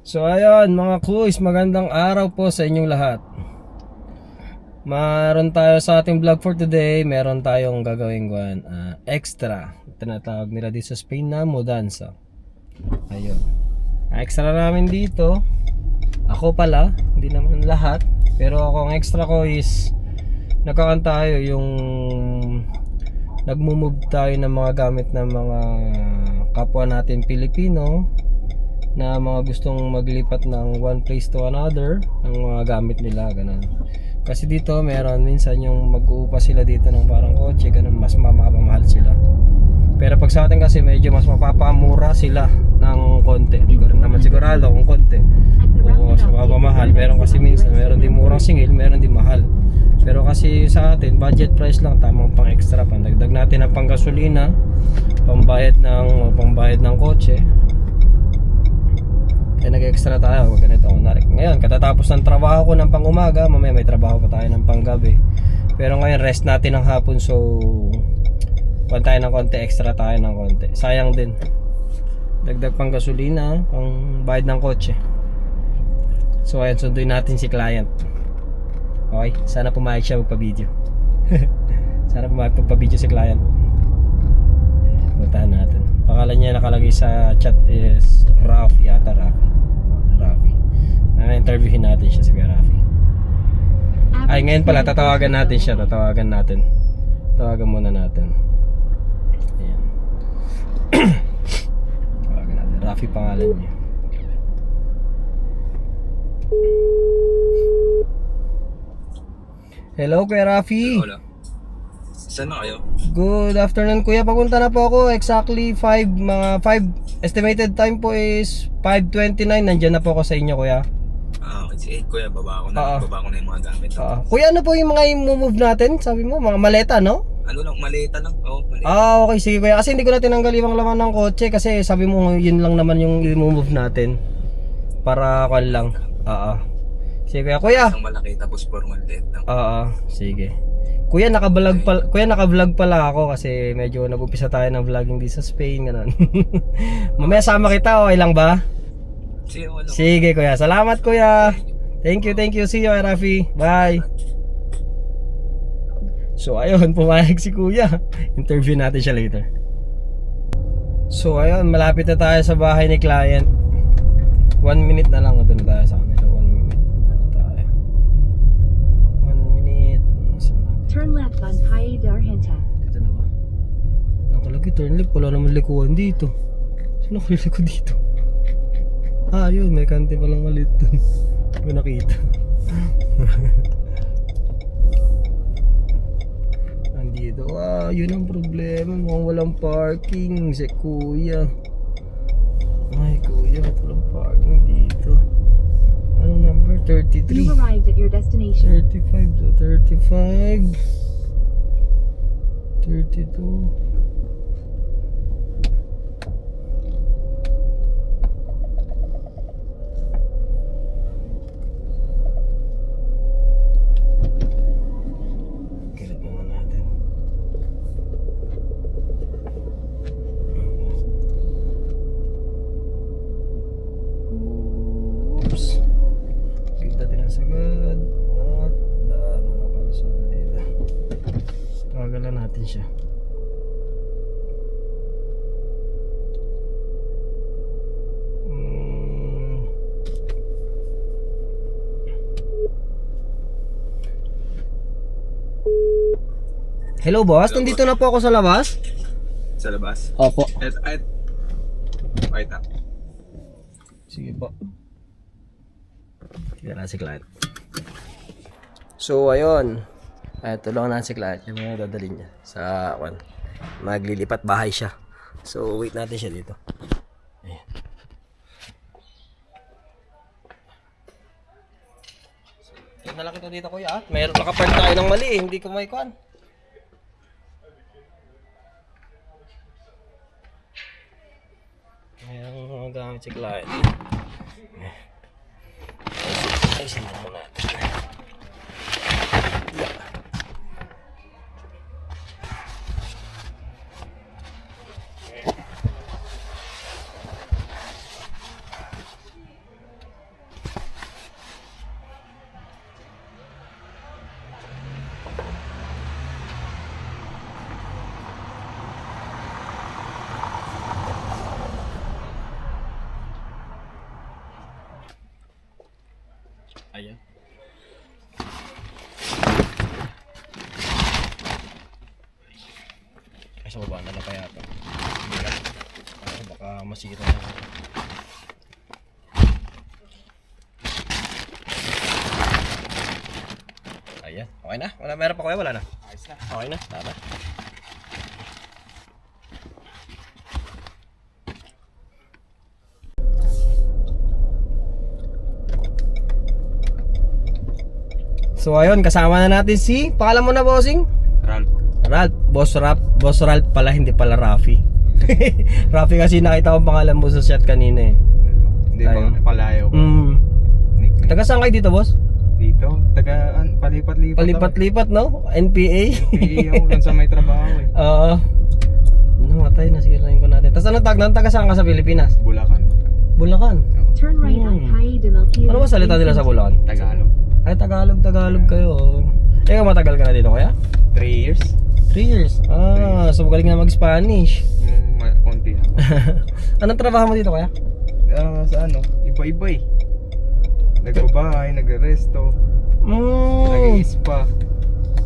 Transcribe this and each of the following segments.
So ayun mga kuys, magandang araw po sa inyong lahat. Meron tayo sa ating vlog for today. Meron tayong gagawin extra. Tinatawag nila dito sa Spain na mudanza. Ayun. Ang extra namin dito, ako pala, hindi naman lahat, pero ako ang extra ko is nagkakanta tayo yung nagmumove tayo ng mga gamit ng mga kapwa natin Pilipino na mga gustong maglipat ng one place to another ng mga gamit nila, ganun. Kasi dito meron minsan yung mag-uupa sila dito ng parang kotse, ganun, mas mamamahal sila. Pero pag sa atin kasi medyo mas mapapamura sila ng konti. Hindi ko rin naman sigurado kung konti o mas mapapamahal. Meron kasi minsan meron din murang singil, meron din mahal. Pero kasi sa atin budget price lang, tamang pang extra, pandagdag natin ang panggasolina, pambayad ng kotse. Kaya nag-extra tayo, ganito. Ngayon, katatapos ng trabaho ko ng pang-umaga, mamaya may trabaho pa tayo ng pang-gabi. Pero ngayon, rest natin ng hapon, so kuha tayo ng konti, extra tayo ng konti. Sayang din. Dagdag pang gasolina, pang bayad ng kotse. So ayun, sunduin natin si client. Okay, sana pumayag siya magpa-video. Sana pumayag magpa-video si client. Puntahan natin. Pangalan niya nakalagay sa chat is Rafi yata, Rafi. Interviewin natin siya, si Rafi. Ay, ngayon pala tatawagan natin siya, Tawagan muna natin. Ayan. Tawagan natin. Rafi pangalan niya. Hello, Kuya Rafi. Hola. Saan na kayo? Good afternoon, Kuya. Papunta na po ako. Exactly 5 estimated time po is 5:29. Nandiyan na po ako sa inyo, Kuya. Okay, sige kuya, baba ko na yung mga gamit. Kuya, ano po yung mga i-move natin? Sabi mo, mga maleta, no? Ano lang, maleta lang. Oo, maleta. Okay, sige, Kuya. Kasi hindi ko na tinanggal yung laman ng kotse kasi sabi mo yun lang naman yung i-move natin. Para kwan lang. Sige, Kuya. Isang malaki tapos formal dead lang. Sige. Kuya, naka-vlog pala ako kasi medyo nag-umpisa tayo ng vlogging dito sa Spain, ganun. Mamaya sama kita, okay lang ba? Sige, wala. Sige, Kuya. Salamat, Kuya. Thank you. See you, Rafi. Bye. So, ayun, pumayag si Kuya. Interview natin siya later. So, ayun, malapit na tayo sa bahay ni client. 1 minute na lang, doon na tayo sa kanila. 1 minute na tayo. 1 minute. Turn left on Calle de Argenta. Dito na ba? Nakalagay turn left, wala naman likuan dito. Sino ko liliko dito? Yun, may kante palang malit dun. May nakita. Nandito, yun ang problema. Mukhang walang parking si Kuya. Ay, Kuya, ba't walang parking dito? Anong number? 33. You've arrived at your destination. 35 to 35 32. Kilit naman natin. Oops. Kita din ang sagad. At daan na kalsada dito. Tagalan natin siya. Hello, boss. Hello, Nandito na po ako sa labas. Sa labas? Opo. Wait na. Sige po. Kaya na si client. So, ayun. Tulungan na si client. Yung mga dadalhin niya sa maglilipat bahay siya. So, wait natin siya dito. Ayan. So, na lang kita dito, Kuya. Meron nakapark tayo ng mali. Hindi ko may kuhan. Ayan ang mga gamit si client. Ayusin na muna natin. Ayan. Ay, sa baba na lang kaya ito. Baka masira na. Ayan, okay na? Wala, meron pa kuya? Wala na? Ayos na. Okay na, tama. So ayun, kasama na natin si, pangalan mo na bossing? Ralph. Ralph, Boss Ralph pala, hindi pala Rafi. Rafi kasi nakita ko pangalan mo sa chat kanina eh. Hindi Tayo. pa palayo ko. Nickname. Taga saan kayo dito boss? Dito, palipat-lipat. Palipat-lipat no? NPA? Hindi ako dun sa may trabaho eh. Oo. Namatay, nasirain ko natin. Tapos ano tag nun? Taga saan ka sa Pilipinas? Bulacan. Bulacan. Oo. Turn right on Calle de Melquiades. Ano ba salita nila sa Bulacan? Tagalog. Ay, Tagalog kayo. Ikaw matagal ka na dito kaya? 3 years. 3 years. Ah, so magaling na mag-Spanish. Konti na. Anong trabaho mo dito kaya? Sa ano, iba-iba eh. Nagbabahay, nagre-resto, Mm, nag-i-spa.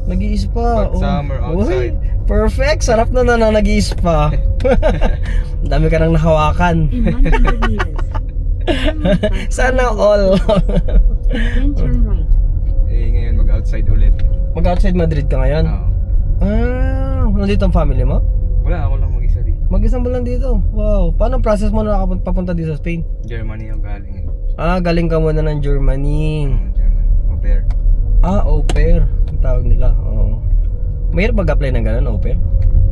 nag-i-spa. Pag summer, outside. Uy, perfect. Sarap na nag-i-spa. Ang dami ka nang nahawakan. In 100 meters. Turn left on Sana Calle all. Then turn right. Ngayon mag-outside ulit. Mag-outside Madrid ka ngayon? Oo. Nandito ang family mo? Wala, ako lang mag-isa dito. Mag-isang mo lang dito. Wow. Paano ang process mo na papunta dito sa Spain? Germany ang galing eh. Galing ka muna ng Germany. Germany. Au pair. Au pair. Ang tawag nila. Oo. Mahirap mag-apply ng ganun, au pair?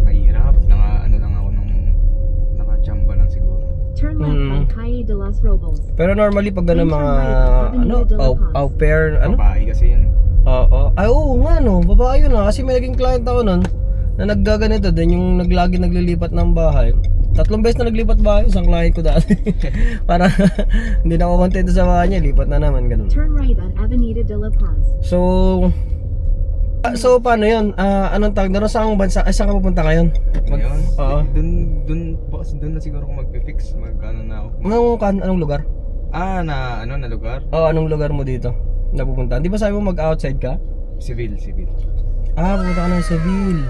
Mahirap. Ano lang ako nung nakachamba lang siguro. Turn left on Calle de los Robles. Pero normally pag ganun mga au pair, Babae kasi yun. Oo. Ay, oo nga no. Babae yun Kasi may naging client ako nun na naggaganito din yung naglagi naglilipat ng bahay. 3 beses na naglipat bahay, isang client ko dati. Para hindi na ako kontento sa bahay niya, lipat na naman ganun. Turn right on Avenida de la Paz. So paano yun? Anong tawag na saan bansa? Saan ka pupunta ngayon? Ngayon? Oo. Dun na siguro kung magpipix. Mag-ano na ako. Anong lugar? Na lugar? Oo, anong lugar mo dito? Napupunta? Di ba sabi mo mag-outside ka? Civil. Pupunta ka ng Seville.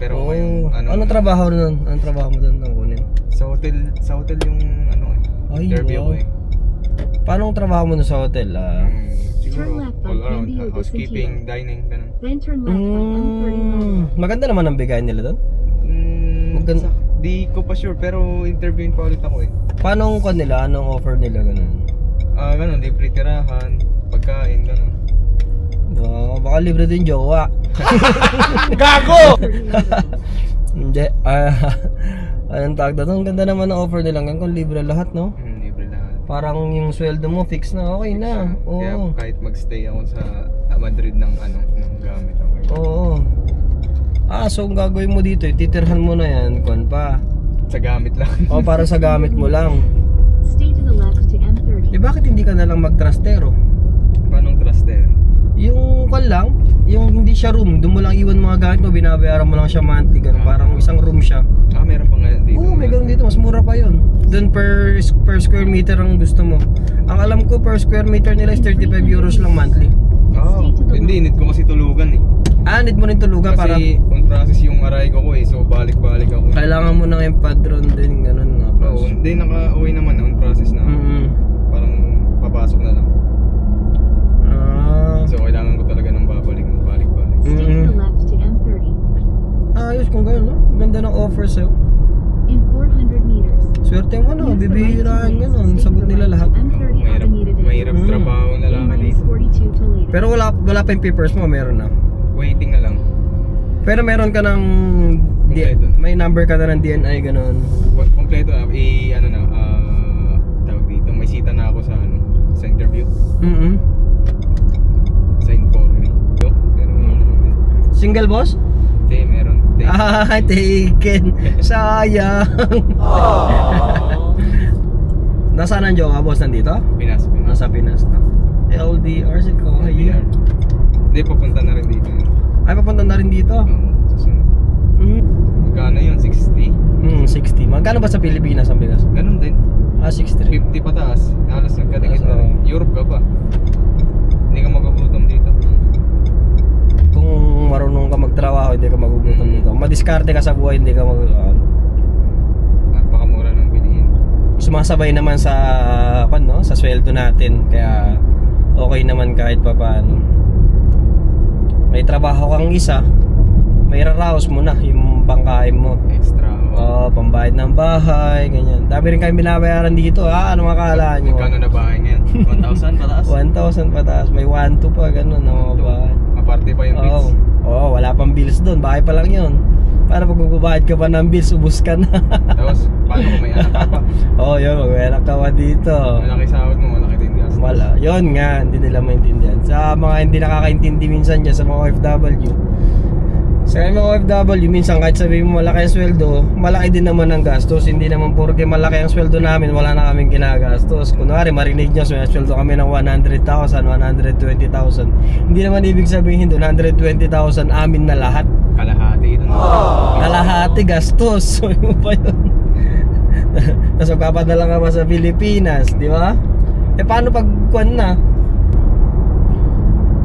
Pero Oo. ngayon, Anong trabaho nun? Anong trabaho mo doon na kunin? Sa hotel yung Ay, interview wow. ko eh. Paano ang trabaho mo nun sa hotel? Siguro Turn left on all around, Candy housekeeping, dining, ganun. Then turn left on M39. Maganda naman ang bigay nila doon. Maganda. Di ko pa sure pero interviewin pa ulit ako eh. Paano ang nila? Anong offer nila ganun? Ganun, libre tirahan, pagkain, ganun. Baka libre din jowa. Gago! Hindi. Anong tawag na doon? Ganda naman ang offer nila. Kung libre lahat, no? Libre lahat. Parang yung sweldo mo fix na, okay na. Kaya Oo. kahit magstay ako sa Madrid ng ng gamit ako. Oo. So ang gagawin mo dito, titirhan mo na yan, pa. Sa gamit lang. Para sa gamit mo lang. Stay to the left to M30. Bakit hindi ka na lang mag-trastero? Paano truster? Yung lang, yung hindi siya room, doon mo lang iwan mga gamit mo, binabayaran mo lang siya monthly, ganun. Parang isang room siya. Meron pa nga dito. Oo, may ganun dito, mas mura pa yun. Doon per square meter ang gusto mo. Ang alam ko, per square meter nila is 35 euros lang monthly. Hindi, need ko kasi tulugan eh. Need mo rin tulugan para Kasi on process yung arrival ko eh, so balik-balik ako. kailangan mo na yung padron din, ganun na. Oo, hindi, naka-uwi naman on process na. Parang papasok na lang. So kailangan ko talaga ng balik-balik. Stay to the left to M30. Ayos kung gano'n, no? Ganda ng offer sa'yo. In 400 meters. Swerte mo, no? Use the right Bibihirahan to gano'n. stay Sagot to the nila right lahat. on M30 Avenida de Mahirap trabaho na lang A dito. 42 Toledo. Pero wala pa yung papers mo, meron na. Waiting na lang. Pero meron ka ng Kompleto. may number ka na ng DNI, gano'n. Kompleto na, tawag dito, may sita na ako sa interview. Sa Informe. Pero Single boss? hindi, meron. Taken. Sayang. Nasaan ang jowa, boss? Nandito? Pinas. Nasa Pinas na. LDR si Kohay. LDR. Hindi, papunta na rin dito. Ay, papunta na rin dito? Susunod. Magkano yun? 60? 60. Magkano ba sa Pilipinas ang bigas? Ganun din. 63. 50 pataas. Halos nagkadikit na rin. Europe ka pa. Hindi ka magugutom dito. Kung marunong ka magtrabaho, hindi ka magugutom dito. Madiskarte ka sa buhay, hindi ka Napakamura ng bilihin. sumasabay naman sa sa sweldo natin, kaya okay naman kahit papaano. May trabaho kang isa, may raraos mo na yung pangkain mo. Extra. Pambayad ng bahay, ganyan. Dami rin kayo binabayaran dito, ano makakala nyo? Magkano na bahay ngayon? 1,000 pataas? 1,000 pataas, may 1,2 pa, ganun na mga bahay. Aparte pa yung bills. Wala pang bills doon, bahay pa lang yun. Para pag magbabayad ka pa ng bills, ubus ka na. Tapos, paano kung may anak ka pa? Yun, magmerak ka pa dito. Malaki sahod mo, malaki din gastos. Yun nga, hindi nila maintindihan. Sa mga hindi nakakaintindi minsan dyan, sa mga OFW. Sa mga OFW, minsan kahit sabihin mo malaki ang sweldo, malaki din naman ang gastos. Hindi naman porke malaki ang sweldo namin, wala na kaming ginagastos. Kunwari, marinig nyo, sweldo kami ng 100,000, 120,000. Hindi naman ibig sabihin doon, 120,000 amin na lahat. Kalahati doon. Kalahati gastos. So yun pa yun. Tapos magpapadala ka pa sa Pilipinas, di ba? Paano pag kuwan na?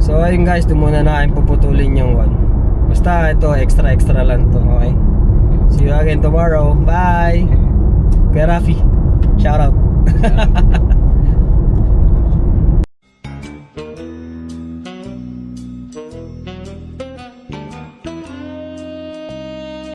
So ayun guys, doon muna na puputulin yung one. Basta ito, extra lang to, okay? See you again tomorrow. Bye! Kuya Rafi, shout out.